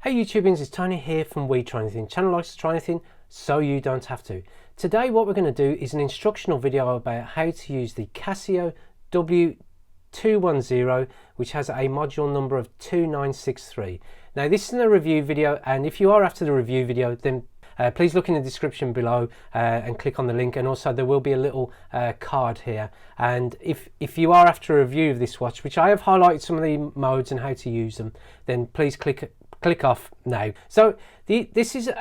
Hey YouTubians, it's Tony here from We Try Anything. Channel likes to try anything so you don't have to. Today what we're going to do is an instructional video about how to use the CASIO W-210, which has a module number of 2963. Now this isn't a review video, and if you are after the review video, then please look in the description below and click on the link, and also there will be a little card here. And if you are after a review of this watch, which I have highlighted some of the modes and how to use them, then please click off now. So this is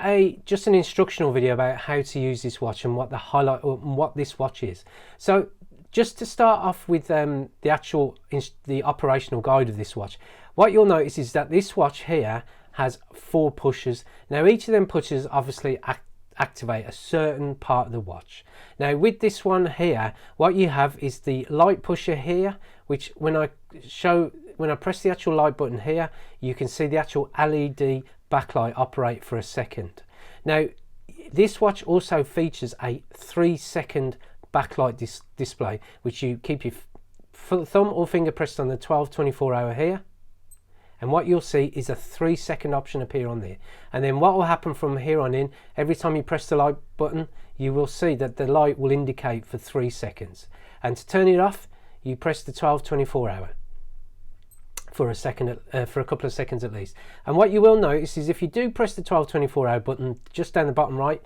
just an instructional video about how to use this watch and what what this watch is. So just to start off with the operational guide of this watch, what you'll notice is that this watch here has 4 pushers. Now each of them pushers obviously activate a certain part of the watch. Now with this one here, what you have is the light pusher here, which when I press the actual light button here, you can see the actual LED backlight operate for a second. Now this watch also features a 3-second backlight display, which you keep your thumb or finger pressed on the 12/24 hour here, and what you'll see is a 3-second option appear on there. And then what will happen from here on in, every time you press the light button, you will see that the light will indicate for 3 seconds. And to turn it off, you press the 12/24 hour for a couple of seconds at least. And what you will notice is if you do press the 12/24 hour button just down the bottom right,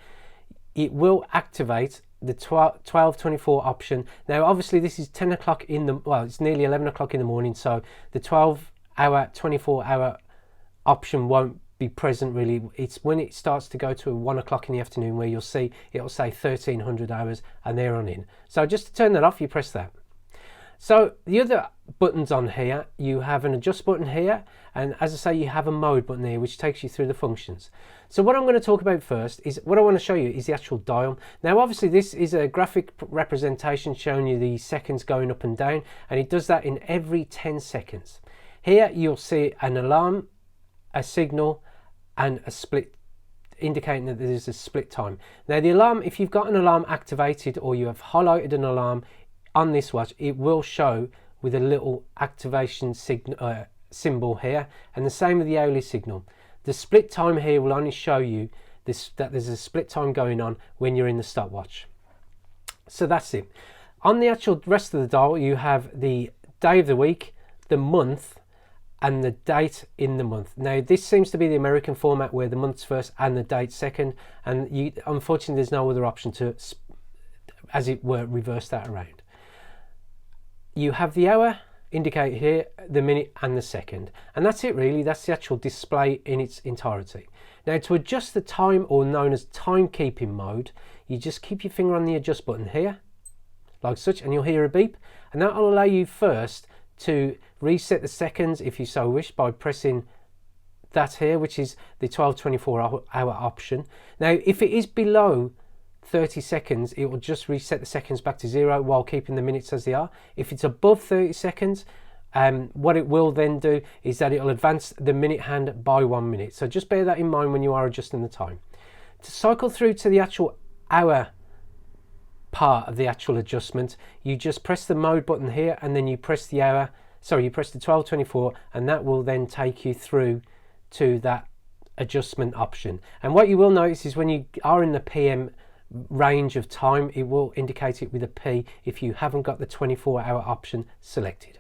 it will activate the 12/24 option. Now obviously this is 10 o'clock it's nearly 11 o'clock in the morning, so the 24 hour option won't be present really. It's when it starts to go to 1 o'clock in the afternoon where you'll see it'll say 1300 hours and there on in. So just to turn that off, you press that. So the other buttons on here, you have an adjust button here, and as I say, you have a mode button here which takes you through the functions. So what I'm going to talk about first is what I want to show you is the actual dial. Now obviously this is a graphic representation showing you the seconds going up and down, and it does that in every 10 seconds. Here you'll see an alarm, a signal, and a split, indicating that there's a split time. Now the alarm, if you've got an alarm activated or you have highlighted an alarm on this watch, it will show with a little activation symbol here, and the same with the hourly signal. The split time here will only show you that there's a split time going on when you're in the stopwatch. So that's it. On the actual rest of the dial, you have the day of the week, the month, and the date in the month. Now this seems to be the American format where the month's first and the date second, and unfortunately there's no other option to, as it were, reverse that around. You have the hour indicated here, the minute and the second, and that's it really. That's the actual display in its entirety. Now to adjust the time, or known as timekeeping mode, you just keep your finger on the adjust button here like such, and you'll hear a beep, and that will allow you first to reset the seconds if you so wish by pressing that here, which is the 12/24 hour option. Now if it is below 30 seconds, it will just reset the seconds back to 0 while keeping the minutes as they are. If it's above 30 seconds, what it will then do is that it will advance the minute hand by 1 minute. So just bear that in mind when you are adjusting the time. To cycle through to the actual hour part of the actual adjustment, you just press the mode button here, and then you press the hour, sorry, you press the 12/24, and that will then take you through to that adjustment option. And what you will notice is when you are in the PM range of time, it will indicate it with a P if you haven't got the 24-hour option selected.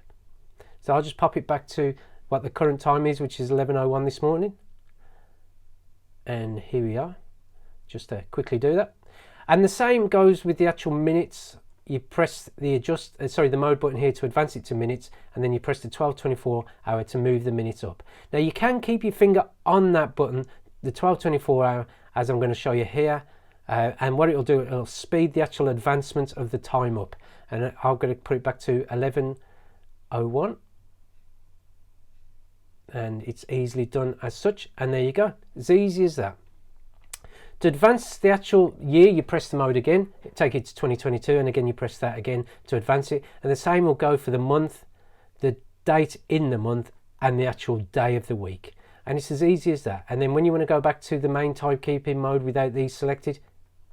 So I'll just pop it back to what the current time is, which is 11:01 this morning, and here we are, just to quickly do that. And the same goes with the actual minutes. You press the the mode button here to advance it to minutes, and then you press the 12/24 hour to move the minutes up. Now you can keep your finger on that button, the 12/24 hour, as I'm going to show you here. And what it'll do, it'll speed the actual advancement of the time up, and I'm going to put it back to 11:01, and it's easily done as such. And there you go, as easy as that. To advance the actual year, you press the mode again, take it to 2022, and again you press that again to advance it, and the same will go for the month, the date in the month, and the actual day of the week. And it's as easy as that. And then when you want to go back to the main timekeeping mode without these selected,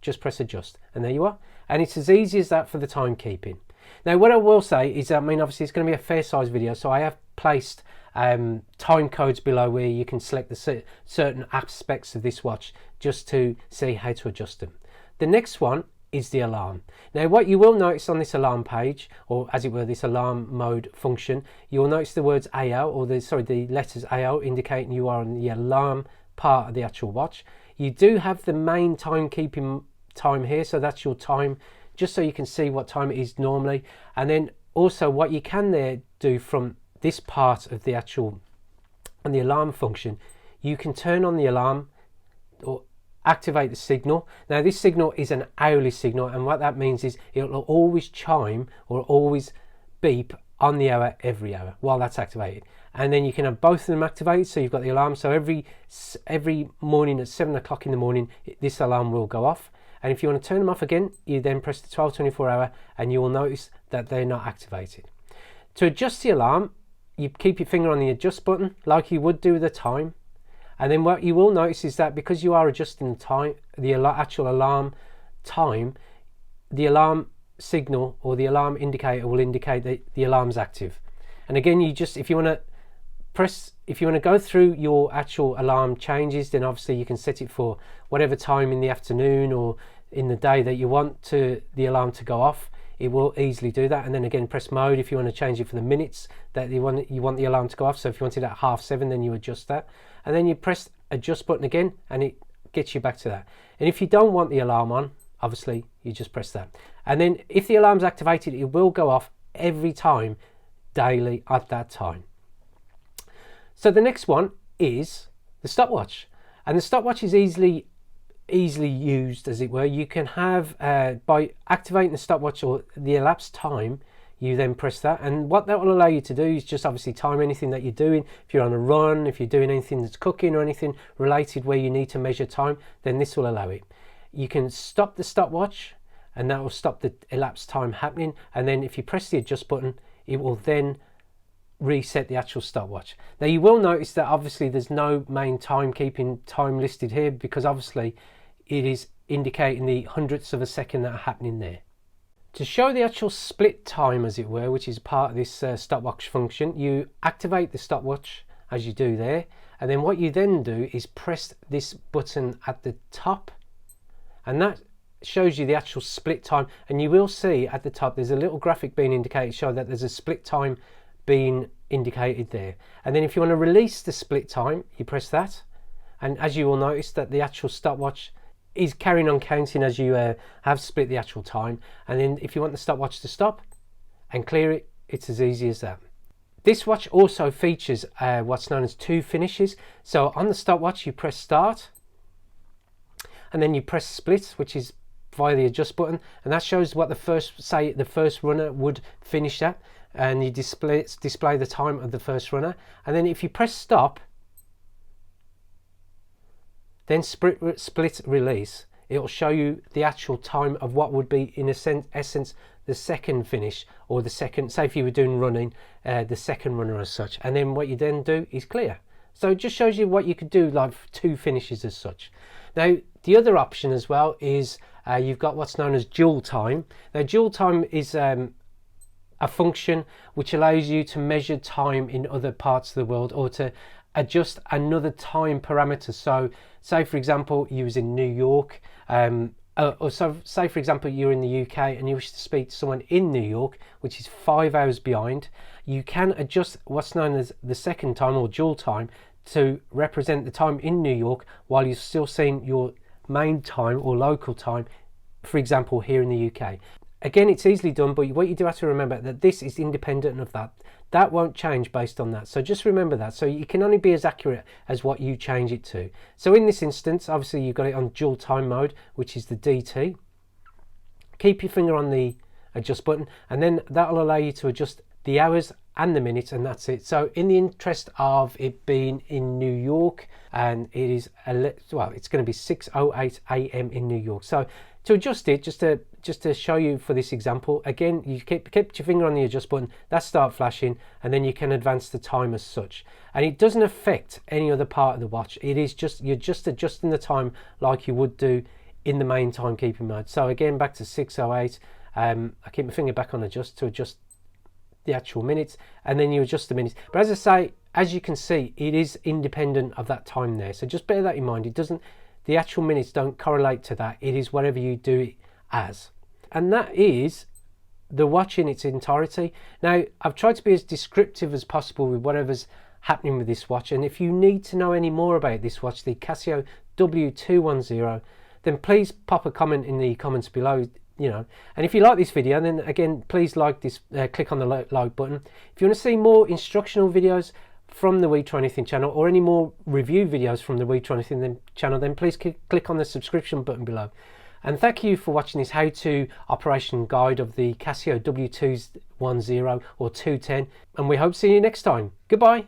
just press adjust, and there you are. And it's as easy as that for the timekeeping. Now what I will say is, I mean, obviously it's going to be a fair size video, so I have placed time codes below where you can select the certain aspects of this watch just to see how to adjust them. The next one is the alarm. Now what you will notice on this alarm page, or as it were this alarm mode function, you will notice the words AL, or the letters AL, indicating you are on the alarm part of the actual watch. You do have the main timekeeping time here, so that's your time, just so you can see what time it is normally. And then also what you can there do from this part of the actual and the alarm function, you can turn on the alarm or activate the signal. Now this signal is an hourly signal, and what that means is it will always chime or always beep on the hour every hour while that's activated. And then you can have both of them activated, so you've got the alarm, so every morning at 7 o'clock in the morning this alarm will go off, and if you want to turn them off again, you then press the 12/24 hour and you will notice that they're not activated. To adjust the alarm, you keep your finger on the adjust button like you would do with the time. And then what you will notice is that because you are adjusting the time, the actual alarm time, the alarm signal or the alarm indicator will indicate that the alarm's active. And again, you just, if you want to go through your actual alarm changes, then obviously you can set it for whatever time in the afternoon or in the day that you want the alarm to go off. It will easily do that. And then again, press mode if you want to change it for the minutes that you want the alarm to go off. So if you wanted it at 7:30, then you adjust that, and then you press adjust button again and it gets you back to that. And if you don't want the alarm on, obviously you just press that, and then if the alarm's activated, it will go off every time daily at that time. So the next one is the stopwatch, and the stopwatch is easily used, as it were. You can have by activating the stopwatch or the elapsed time, you then press that, and what that will allow you to do is just obviously time anything that you're doing. If you're on a run, if you're doing anything that's cooking or anything related where you need to measure time, then this will allow it. You can stop the stopwatch and that will stop the elapsed time happening, and then if you press the adjust button, it will then reset the actual stopwatch. Now you will notice that obviously there's no main timekeeping time listed here, because obviously it is indicating the hundredths of a second that are happening there. To show the actual split time, as it were, which is part of this stopwatch function, you activate the stopwatch as you do there, and then what you then do is press this button at the top, and that shows you the actual split time. And you will see at the top there's a little graphic being indicated, show that there's a split time being indicated there. And then if you want to release the split time, you press that, and as you will notice that the actual stopwatch is carrying on counting as you have split the actual time. And then if you want the stopwatch to stop and clear it, it's as easy as that. This watch also features what's known as 2 finishes. So on the stopwatch you press start and then you press split, which is via the adjust button, and that shows what the first runner would finish at, and you display the time of the first runner. And then if you press stop, then split release, it will show you the actual time of what would be in essence the second finish, or the second, say if you were doing running, the second runner as such. And then what you then do is clear. So it just shows you what you could do, like 2 finishes as such. Now the other option as well is you've got what's known as dual time. Now dual time is a function which allows you to measure time in other parts of the world, or to adjust another time parameter. So say for example you was in New York, or so say for example you're in the UK and you wish to speak to someone in New York, which is 5 hours behind. You can adjust what's known as the second time, or dual time, to represent the time in New York while you're still seeing your main time or local time, for example here in the UK. Again, it's easily done, but what you do have to remember that this is independent of that. That won't change based on that. So just remember that. So you can only be as accurate as what you change it to. So in this instance, obviously you've got it on dual time mode, which is the DT. Keep your finger on the adjust button, and then that'll allow you to adjust the hours and the minutes, and that's it. So in the interest of it being in New York, and it is, well, it's going to be 6:08 a.m. in New York. So to adjust it, just to show you for this example, again, you keep your finger on the adjust button, that start flashing, and then you can advance the time as such. And it doesn't affect any other part of the watch. It is just, you're just adjusting the time like you would do in the main timekeeping mode. So again, back to 6:08. I keep my finger back on adjust to adjust the actual minutes, and then you adjust the minutes. But as I say, as you can see, it is independent of that time there. So just bear that in mind. It doesn't, the actual minutes don't correlate to that. It is whatever you do it as. And that is the watch in its entirety. Now, I've tried to be as descriptive as possible with whatever's happening with this watch, and if you need to know any more about this watch, the CASIO W-210, then please pop a comment in the comments below, you know. And if you like this video, then again, please like this, click on the like button. If you want to see more instructional videos from the We Try Anything channel, or any more review videos from the We Try Anything channel, then please click on the subscription button below. And thank you for watching this how-to operation guide of the CASIO W210 or 210, and we hope to see you next time. Goodbye.